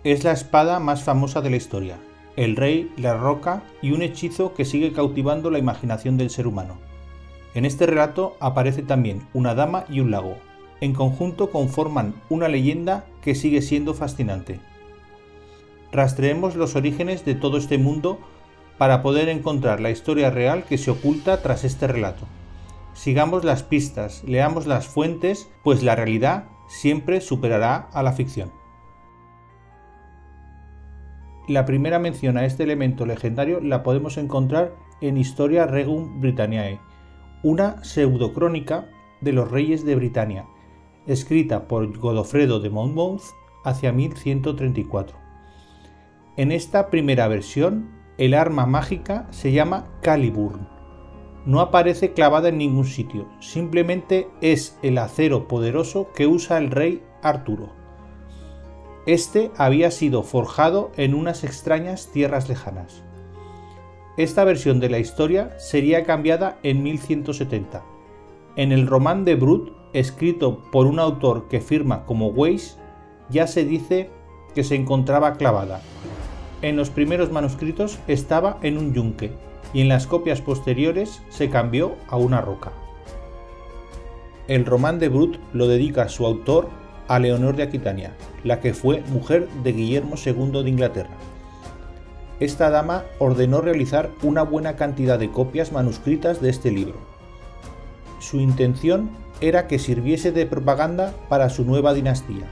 Es la espada más famosa de la historia, el rey, la roca y un hechizo que sigue cautivando la imaginación del ser humano. En este relato aparece también una dama y un lago. En conjunto conforman una leyenda que sigue siendo fascinante. Rastreemos los orígenes de todo este mundo para poder encontrar la historia real que se oculta tras este relato. Sigamos las pistas, leamos las fuentes, pues la realidad siempre superará a la ficción. La primera mención a este elemento legendario la podemos encontrar en Historia Regum Britanniae, una pseudocrónica de los reyes de Britania, escrita por Godofredo de Monmouth hacia 1134. En esta primera versión, el arma mágica se llama Caliburn. No aparece clavada en ningún sitio, simplemente es el acero poderoso que usa el rey Arturo. Este había sido forjado en unas extrañas tierras lejanas. Esta versión de la historia sería cambiada en 1170. En el Román de Brut, escrito por un autor que firma como Weiss, ya se dice que se encontraba clavada. En los primeros manuscritos estaba en un yunque y en las copias posteriores se cambió a una roca. El Román de Brut lo dedica su autor a Leonor de Aquitania, la que fue mujer de Guillermo II de Inglaterra. Esta dama ordenó realizar una buena cantidad de copias manuscritas de este libro. Su intención era que sirviese de propaganda para su nueva dinastía.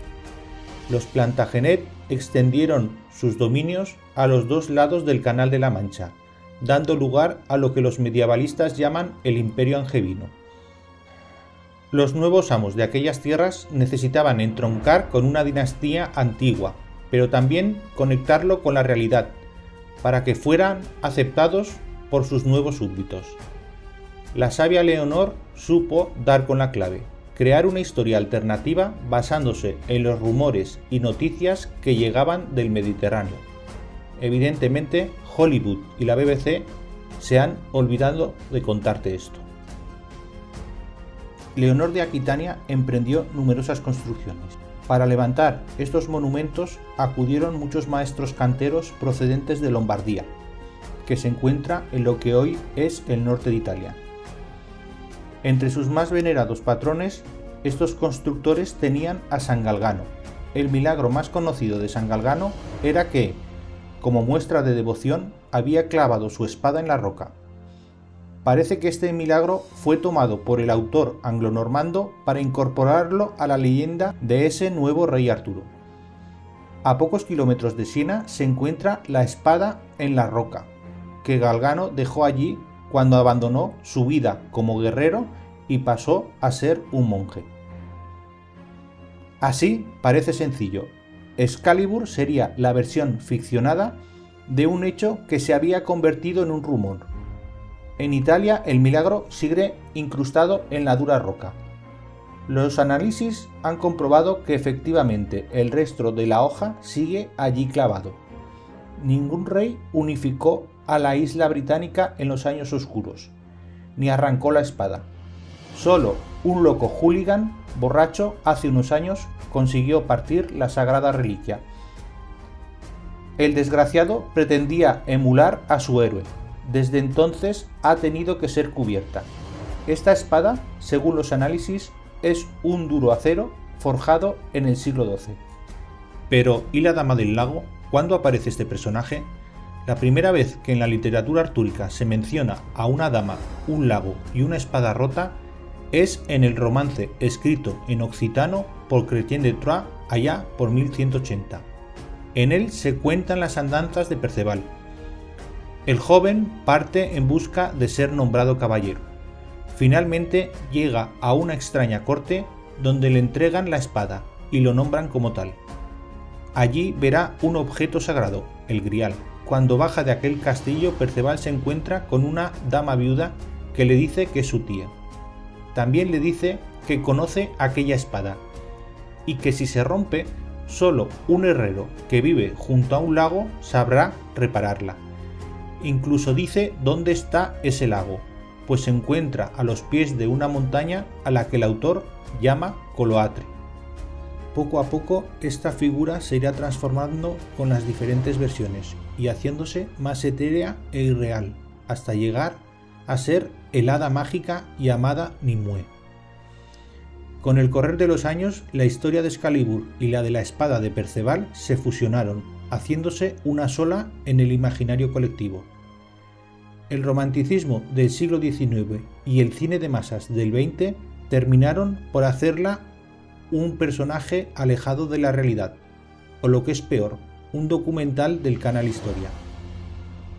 Los Plantagenet extendieron sus dominios a los dos lados del Canal de la Mancha, dando lugar a lo que los medievalistas llaman el Imperio Angevino. Los nuevos amos de aquellas tierras necesitaban entroncar con una dinastía antigua, pero también conectarlo con la realidad, para que fueran aceptados por sus nuevos súbditos. La sabia Leonor supo dar con la clave, crear una historia alternativa basándose en los rumores y noticias que llegaban del Mediterráneo. Evidentemente, Hollywood y la BBC se han olvidado de contarte esto. Leonor de Aquitania emprendió numerosas construcciones. Para levantar estos monumentos acudieron muchos maestros canteros procedentes de Lombardía, que se encuentra en lo que hoy es el norte de Italia. Entre sus más venerados patrones, estos constructores tenían a San Galgano. El milagro más conocido de San Galgano era que, como muestra de devoción, había clavado su espada en la roca. Parece que este milagro fue tomado por el autor anglonormando para incorporarlo a la leyenda de ese nuevo rey Arturo. A pocos kilómetros de Siena se encuentra la espada en la roca, que Galgano dejó allí cuando abandonó su vida como guerrero y pasó a ser un monje. Así parece sencillo. Excalibur sería la versión ficcionada de un hecho que se había convertido en un rumor. En Italia el milagro sigue incrustado en la dura roca. Los análisis han comprobado que efectivamente el resto de la hoja sigue allí clavado. Ningún rey unificó a la isla británica en los años oscuros, ni arrancó la espada. Solo un loco hooligan borracho hace unos años consiguió partir la sagrada reliquia. El desgraciado pretendía emular a su héroe. Desde entonces ha tenido que ser cubierta. Esta espada, según los análisis, es un duro acero forjado en el siglo XII. Pero, ¿y la Dama del Lago? ¿Cuándo aparece este personaje? La primera vez que en la literatura artúrica se menciona a una dama, un lago y una espada rota es en el romance escrito en occitano por Chrétien de Troyes allá por 1180. En él se cuentan las andanzas de Perceval. El joven parte en busca de ser nombrado caballero. Finalmente llega a una extraña corte donde le entregan la espada y lo nombran como tal. Allí verá un objeto sagrado, el Grial. Cuando baja de aquel castillo, Perceval se encuentra con una dama viuda que le dice que es su tía. También le dice que conoce aquella espada y que si se rompe, solo un herrero que vive junto a un lago sabrá repararla. Incluso dice dónde está ese lago, pues se encuentra a los pies de una montaña a la que el autor llama Coloatre. Poco a poco esta figura se irá transformando con las diferentes versiones y haciéndose más etérea e irreal, hasta llegar a ser el hada mágica llamada Nimue. Con el correr de los años, la historia de Excalibur y la de la espada de Perceval se fusionaron, haciéndose una sola en el imaginario colectivo. El romanticismo del siglo XIX y el cine de masas del XX terminaron por hacerla un personaje alejado de la realidad, o lo que es peor, un documental del canal Historia.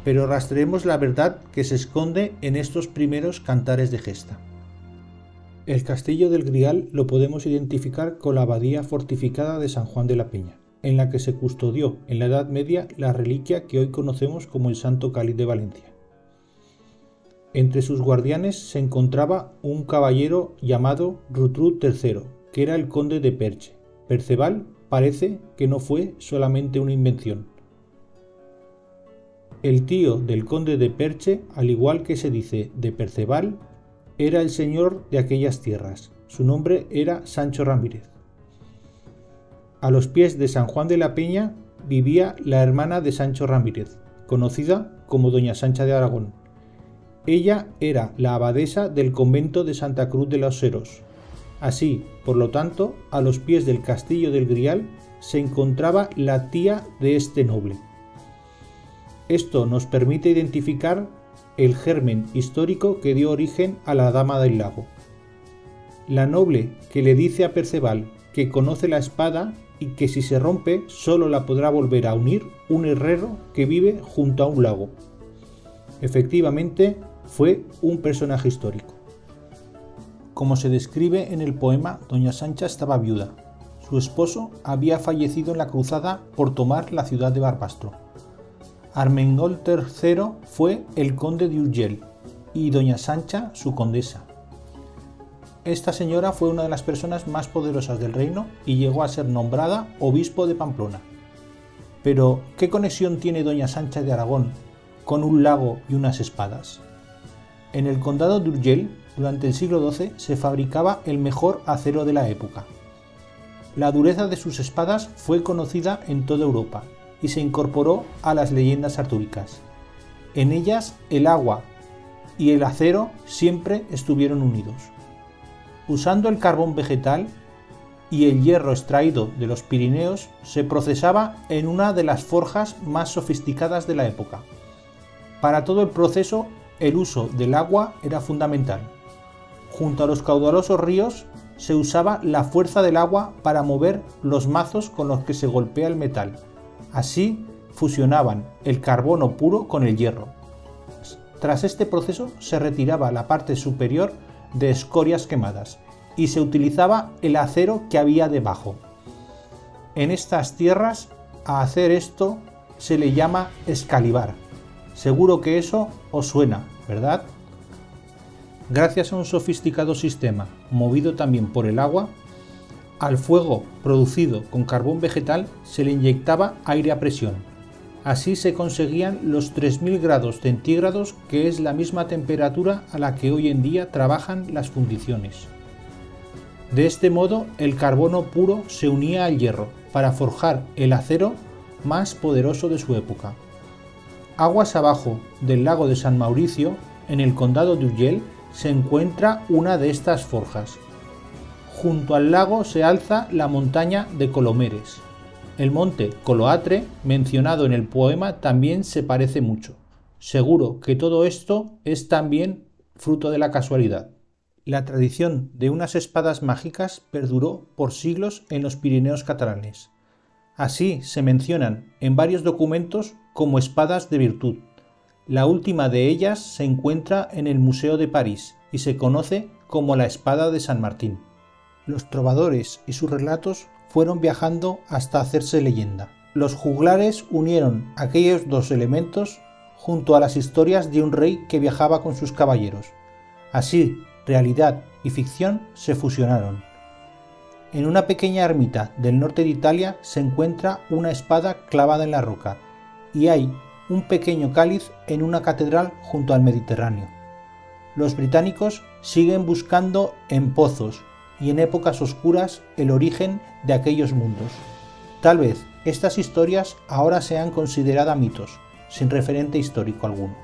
Pero rastreemos la verdad que se esconde en estos primeros cantares de gesta. El castillo del Grial lo podemos identificar con la abadía fortificada de San Juan de la Peña, en la que se custodió en la Edad Media la reliquia que hoy conocemos como el Santo Cáliz de Valencia. Entre sus guardianes se encontraba un caballero llamado Rutrud III, que era el conde de Perche. Perceval parece que no fue solamente una invención. El tío del conde de Perche, al igual que se dice de Perceval, era el señor de aquellas tierras. Su nombre era Sancho Ramírez. A los pies de San Juan de la Peña vivía la hermana de Sancho Ramírez, conocida como Doña Sancha de Aragón. Ella era la abadesa del convento de Santa Cruz de los Seros. Así, por lo tanto, a los pies del castillo del Grial se encontraba la tía de este noble. Esto nos permite identificar el germen histórico que dio origen a la Dama del Lago. La noble que le dice a Perceval que conoce la espada y que si se rompe solo la podrá volver a unir un herrero que vive junto a un lago. Efectivamente, fue un personaje histórico. Como se describe en el poema, Doña Sancha estaba viuda. Su esposo había fallecido en la cruzada por tomar la ciudad de Barbastro. Armengol III fue el conde de Urgell y Doña Sancha su condesa. Esta señora fue una de las personas más poderosas del reino y llegó a ser nombrada obispo de Pamplona. Pero, ¿qué conexión tiene Doña Sancha de Aragón con un lago y unas espadas? En el condado de Urgell, durante el siglo XII, se fabricaba el mejor acero de la época. La dureza de sus espadas fue conocida en toda Europa y se incorporó a las leyendas artúricas. En ellas, el agua y el acero siempre estuvieron unidos. Usando el carbón vegetal y el hierro extraído de los Pirineos, se procesaba en una de las forjas más sofisticadas de la época. Para todo el proceso, el uso del agua era fundamental. Junto a los caudalosos ríos, se usaba la fuerza del agua para mover los mazos con los que se golpea el metal. Así fusionaban el carbono puro con el hierro. Tras este proceso se retiraba la parte superior de escorias quemadas y se utilizaba el acero que había debajo. En estas tierras, a hacer esto se le llama escalivar. Seguro que eso os suena, ¿verdad? Gracias a un sofisticado sistema, movido también por el agua, al fuego producido con carbón vegetal se le inyectaba aire a presión. Así se conseguían los 3000 grados centígrados, que es la misma temperatura a la que hoy en día trabajan las fundiciones. De este modo, el carbono puro se unía al hierro para forjar el acero más poderoso de su época. Aguas abajo del lago de San Mauricio, en el condado de Urgell, se encuentra una de estas forjas. Junto al lago se alza la montaña de Colomeres. El monte Coloatre, mencionado en el poema, también se parece mucho. Seguro que todo esto es también fruto de la casualidad. La tradición de unas espadas mágicas perduró por siglos en los Pirineos catalanes. Así se mencionan en varios documentos como espadas de virtud. La última de ellas se encuentra en el Museo de París y se conoce como la espada de San Martín. Los trovadores y sus relatos fueron viajando hasta hacerse leyenda. Los juglares unieron aquellos dos elementos junto a las historias de un rey que viajaba con sus caballeros. Así, realidad y ficción se fusionaron. En una pequeña ermita del norte de Italia se encuentra una espada clavada en la roca y hay un pequeño cáliz en una catedral junto al Mediterráneo. Los británicos siguen buscando en pozos y en épocas oscuras el origen de aquellos mundos. Tal vez estas historias ahora sean consideradas mitos, sin referente histórico alguno.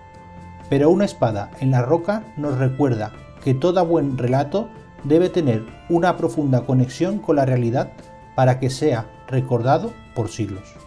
Pero una espada en la roca nos recuerda que todo buen relato debe tener una profunda conexión con la realidad para que sea recordado por siglos.